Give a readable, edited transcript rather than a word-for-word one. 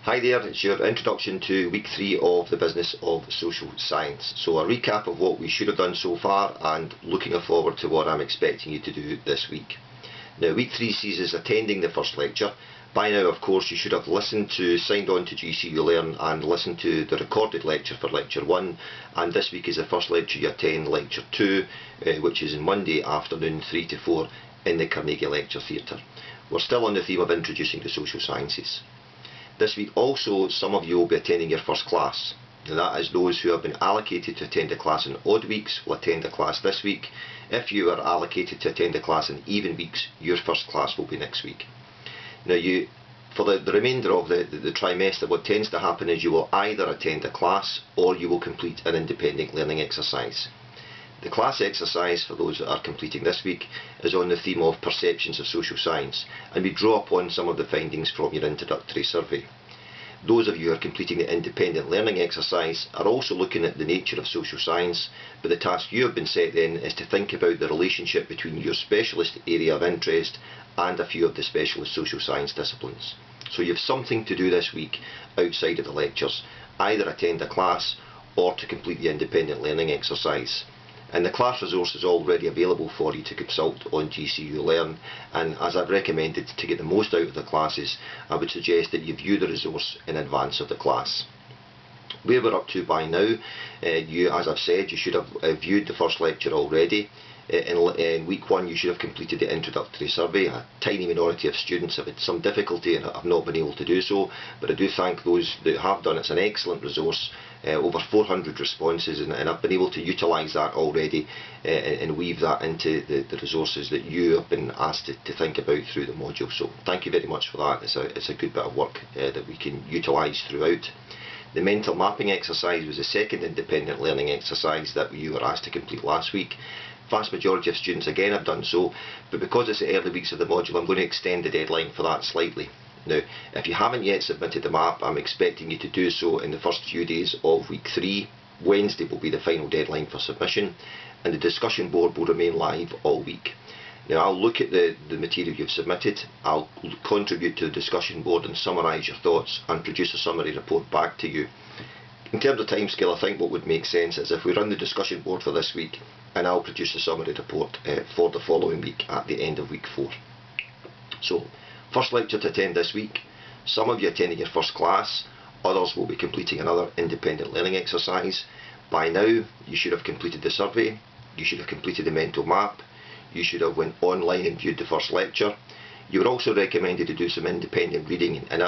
Hi there, it's your introduction to week 3 of the business of social science. So a recap of what we should have done so far and looking forward to what I'm expecting you to do this week. Now week 3 sees us attending the first lecture. By now of course you should have signed on to GCU Learn and listened to the recorded lecture for lecture 1, and this week is the first lecture you attend, lecture 2, which is on Monday afternoon 3 to 4 in the Carnegie Lecture Theatre. We're still on the theme of introducing the social sciences. This week also some of you will be attending your first class. Now that is those who have been allocated to attend a class in odd weeks will attend a class this week. If you are allocated to attend a class in even weeks, your first class will be next week. Now for the remainder of the trimester, what tends to happen is you will either attend a class or you will complete an independent learning exercise. The class exercise for those that are completing this week is on the theme of perceptions of social science, and we draw upon some of the findings from your introductory survey. Those of you who are completing the independent learning exercise are also looking at the nature of social science, but the task you have been set then is to think about the relationship between your specialist area of interest and a few of the specialist social science disciplines. So you have something to do this week outside of the lectures, either attend a class or to complete the independent learning exercise. And the class resource is already available for you to consult on GCU Learn, and as I've recommended to get the most out of the classes, I would suggest that you view the resource in advance of the class. Where we're up to by now, as I've said, you should have viewed the first lecture already. In week 1 you should have completed the introductory survey. A tiny minority of students have had some difficulty and have not been able to do so, but I do thank those that have done. It's an excellent resource, over 400 responses, and I've been able to utilise that already and weave that into the resources that you have been asked to think about through the module. So thank you very much for that. It's a good bit of work that we can utilise throughout. The mental mapping exercise was the second independent learning exercise that you were asked to complete last week. Vast majority of students again have done so, but because it's the early weeks of the module, I'm going to extend the deadline for that slightly. Now, if you haven't yet submitted the map, I'm expecting you to do so in the first few days of week 3. Wednesday will be the final deadline for submission, and the discussion board will remain live all week. Now, I'll look at the material you've submitted, I'll contribute to the discussion board and summarise your thoughts and produce a summary report back to you. In terms of timescale, I think what would make sense is if we run the discussion board for this week, and I'll produce a summary report for the following week at the end of week 4. So, first lecture to attend this week. Some of you attending your first class, others will be completing another independent learning exercise. By now, you should have completed the survey, you should have completed the mental map, you should have went online and viewed the first lecture. You were also recommended to do some independent reading, and